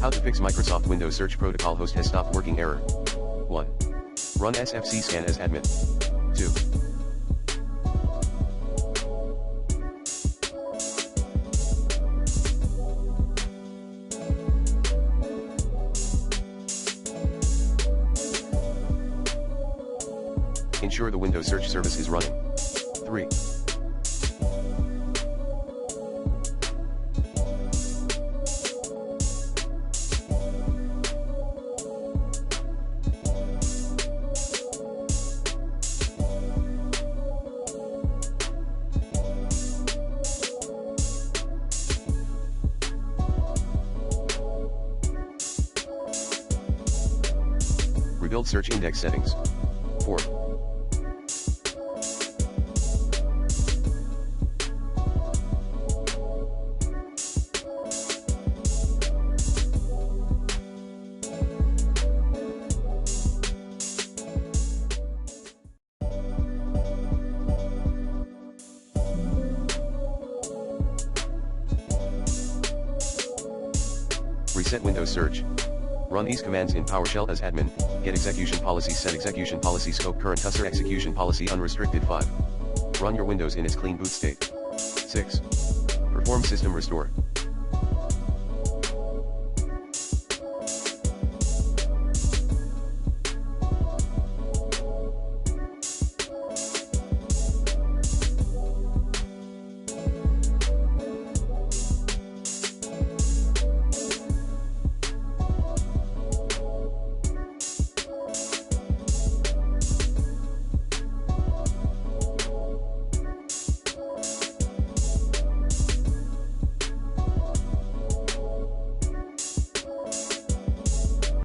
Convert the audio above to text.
How to fix Microsoft Windows Search Protocol host has stopped working error. 1. Run SFC scan as admin. 2. Ensure the Windows search service is running. 3. Rebuild search index settings. 4. Reset Windows search. Run these commands in PowerShell as admin: get execution policy, set execution policy scope, current user execution policy unrestricted. 5. Run your Windows in its clean boot state. 6. Perform system restore.